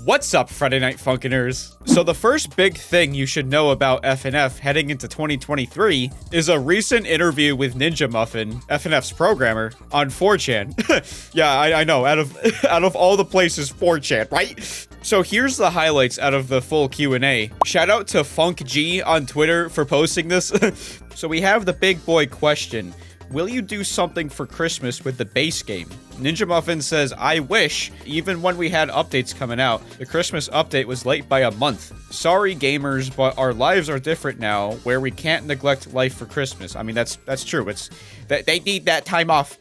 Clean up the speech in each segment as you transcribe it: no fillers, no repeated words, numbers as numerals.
What's up, Friday Night Funkiners? So the first big thing you should know about FNF heading into 2023 is a recent interview with Ninja Muffin, FNF's programmer, on 4chan. Yeah, I know, out of all the places, 4chan, right? So here's the highlights out of the full Q&A. Shout out to FunkG on Twitter for posting this. So we have the big boy question. Will you do something for Christmas with the base game? Ninja Muffin says, I wish. Even when we had updates coming out, the Christmas update was late by a month. Sorry, gamers, but our lives are different now, where we can't neglect life for Christmas. I mean, that's true. It's that they need that time off,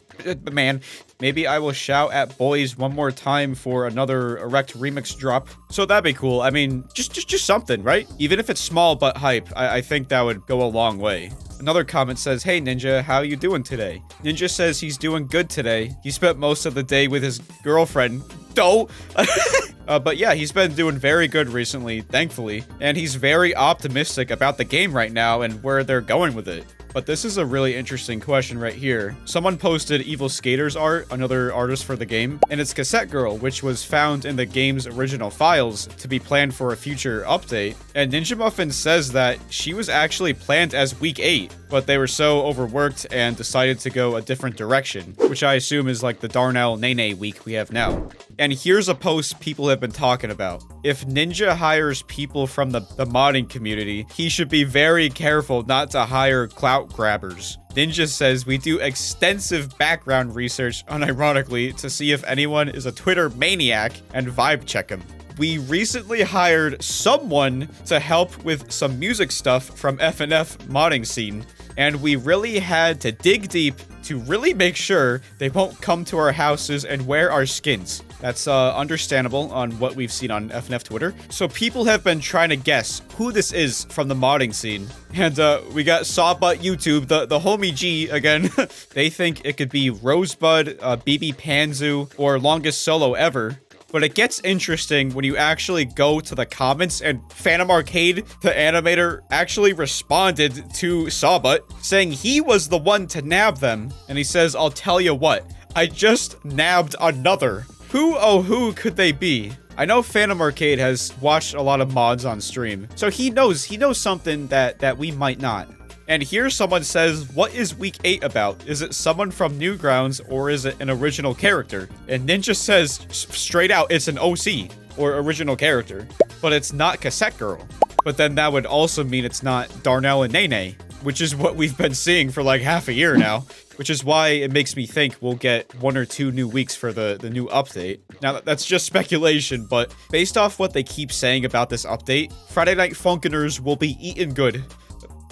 man. Maybe I will shout at boys one more time for another Erect remix drop. So that'd be cool. I mean, just something, right? Even if it's small but hype, I think that would go a long way. Another comment says, hey Ninja, how you doing today? Ninja says he's doing good today. He spent most of the day with his girlfriend. But yeah, he's been doing very good recently, thankfully. And he's very optimistic about the game right now and where they're going with it. But this is a really interesting question right here. Someone posted Evil Skater's art, another artist for the game, and it's Cassette Girl, which was found in the game's original files to be planned for a future update. And Ninja Muffin says that she was actually planned as week 8, but they were so overworked and decided to go a different direction, which I assume is like the Darnell Nene week we have now. And here's a post people have been talking about. If Ninja hires people from the modding community, he should be very careful not to hire clout grabbers. Ninja says we do extensive background research, unironically, to see if anyone is a Twitter maniac and vibe check him. We recently hired someone to help with some music stuff from FNF modding scene, and we really had to dig deep to really make sure they won't come to our houses and wear our skins. That's understandable on what we've seen on FNF Twitter. So people have been trying to guess who this is from the modding scene. And we got Sawbutt YouTube, the homie G again. They think it could be Rosebud, BB Panzu, or Longest Solo Ever. But it gets interesting when you actually go to the comments, and PhantomArcade, the animator, actually responded to Sawbutt, saying he was the one to nab them. And he says, I'll tell you what, I just nabbed another. Who, oh who could they be? I know PhantomArcade has watched a lot of mods on stream, so he knows something that we might not. And here someone says, what is week 8 about? Is it someone from Newgrounds or is it an original character? And Ninja says straight out, it's an OC or original character, but it's not Cassette Girl. But then that would also mean it's not Darnell and Nene, which is what we've been seeing for like half a year now, which is why it makes me think we'll get 1 or 2 new weeks for the new update. Now, that's just speculation, but based off what they keep saying about this update, Friday Night Funkiners will be eating good.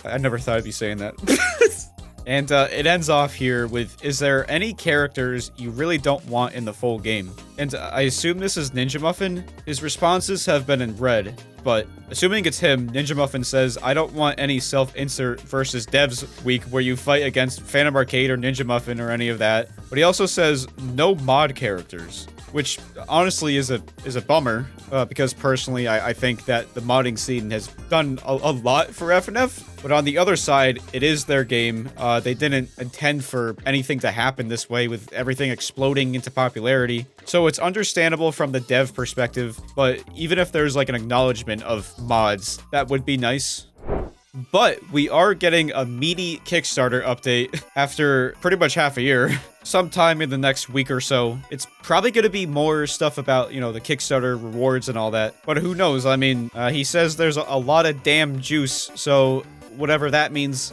I never thought I'd be saying that. And it ends off here with, is there any characters you really don't want in the full game? And I assume this is Ninja Muffin. His responses have been in red, but assuming it's him, Ninja Muffin says, I don't want any self-insert versus devs week where you fight against PhantomArcade or Ninja Muffin or any of that. But he also says, no mod characters, which honestly is a bummer, because personally I think that the modding scene has done a lot for FNF. But on the other side, it is their game. They didn't intend for anything to happen this way with everything exploding into popularity. So it's understandable from the dev perspective, but even if there's like an acknowledgement of mods, that would be nice. But we are getting a meaty Kickstarter update after pretty much half a year. Sometime in the next week or so. It's probably going to be more stuff about, you know, the Kickstarter rewards and all that. But who knows? I mean, he says there's a lot of damn juice, so whatever that means.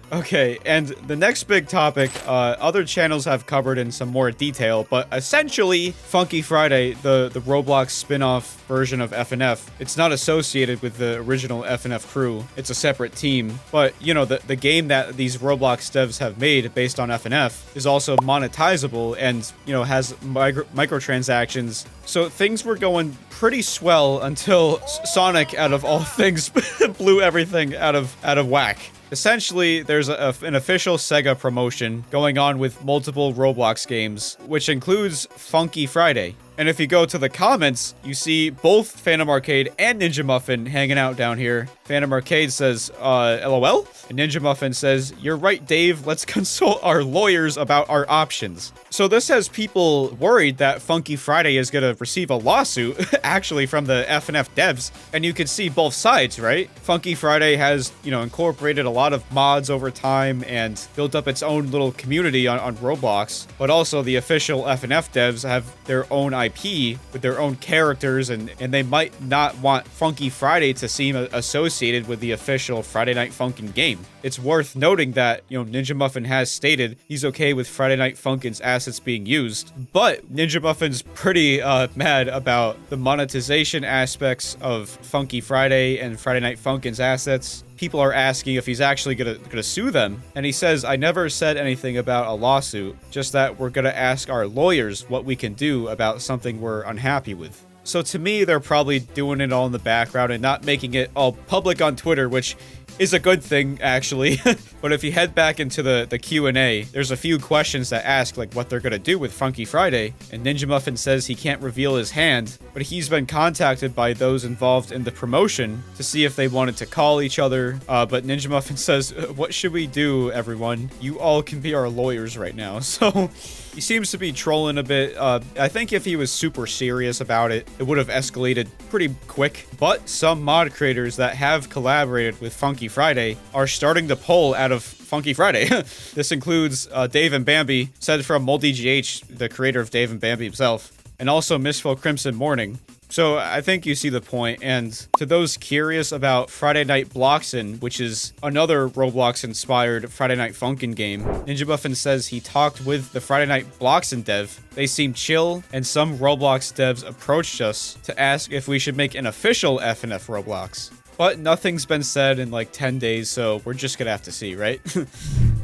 Okay, and the next big topic, other channels have covered in some more detail, but essentially, Funky Friday, the Roblox spin-off version of FNF, it's not associated with the original FNF crew. It's a separate team. But, you know, the game that these Roblox devs have made based on FNF is also monetizable and, you know, has microtransactions. So things were going pretty swell until Sonic, out of all things, blew everything out of whack. Essentially, there's an official Sega promotion going on with multiple Roblox games, which includes Funky Friday. And if you go to the comments, you see both PhantomArcade and Ninja Muffin hanging out down here. PhantomArcade says, LOL? And Ninja Muffin says, you're right, Dave. Let's consult our lawyers about our options. So this has people worried that Funky Friday is going to receive a lawsuit, actually, from the FNF devs. And you can see both sides, right? Funky Friday has, incorporated a lot of mods over time and built up its own little community on Roblox. But also the official FNF devs have their own IP with their own characters, and they might not want Funky Friday to seem associated with the official Friday Night Funkin' game. It's worth noting that, Ninja Muffin has stated he's okay with Friday Night Funkin's assets being used, but Ninja Muffin's pretty mad about the monetization aspects of Funky Friday and Friday Night Funkin's assets. People are asking if he's actually gonna sue them, and he says, I never said anything about a lawsuit, just that we're gonna ask our lawyers what we can do about something we're unhappy with. So to me, they're probably doing it all in the background and not making it all public on Twitter, which is a good thing, actually. But if you head back into the Q&A, there's a few questions that ask, like, what they're gonna do with Funky Friday, and Ninja Muffin says he can't reveal his hand, but he's been contacted by those involved in the promotion to see if they wanted to call each other, but Ninja Muffin says, what should we do, everyone? You all can be our lawyers right now. So he seems to be trolling a bit. I think if he was super serious about it, it would have escalated pretty quick, but some mod creators that have collaborated with Funky Friday are starting to pull out of Funky Friday. This includes Dave and Bambi, said from MoldyGH, the creator of Dave and Bambi himself, and also Mistful Crimson Morning. So I think you see the point, and to those curious about Friday Night Bloxxin, which is another Roblox-inspired Friday Night Funkin' game, Ninja Muffin says he talked with the Friday Night Bloxxin dev. They seemed chill, and some Roblox devs approached us to ask if we should make an official FNF Roblox. But nothing's been said in like 10 days, so we're just gonna have to see, right?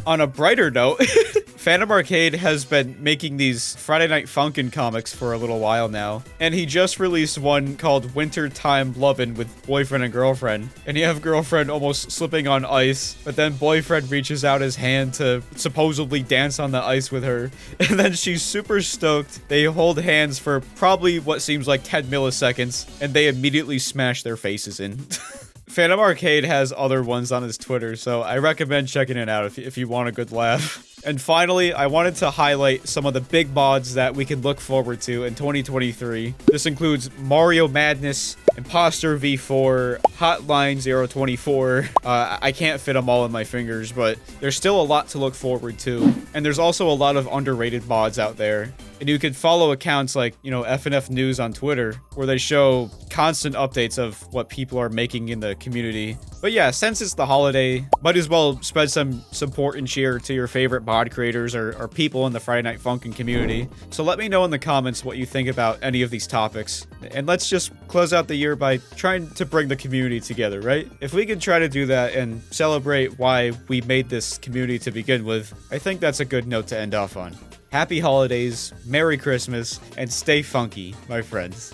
On a brighter note, PhantomArcade has been making these Friday Night Funkin' comics for a little while now, and he just released one called Wintertime Lovin' with boyfriend and girlfriend, and you have girlfriend almost slipping on ice, but then boyfriend reaches out his hand to supposedly dance on the ice with her, and then she's super stoked. They hold hands for probably what seems like 10 milliseconds, and they immediately smash their faces in. PhantomArcade has other ones on his Twitter, so I recommend checking it out if you want a good laugh. And finally, I wanted to highlight some of the big mods that we can look forward to in 2023. This includes Mario Madness, Imposter V4, Hotline 024. I can't fit them all in my fingers, but there's still a lot to look forward to. And there's also a lot of underrated mods out there. And you can follow accounts like, FNF News on Twitter, where they show constant updates of what people are making in the community. But yeah, since it's the holiday, might as well spread some support and cheer to your favorite mod creators or people in the Friday Night Funkin' community. So let me know in the comments what you think about any of these topics. And let's just close out the year by trying to bring the community together, right? If we can try to do that and celebrate why we made this community to begin with, I think that's a good note to end off on. Happy holidays, Merry Christmas, and stay funky, my friends.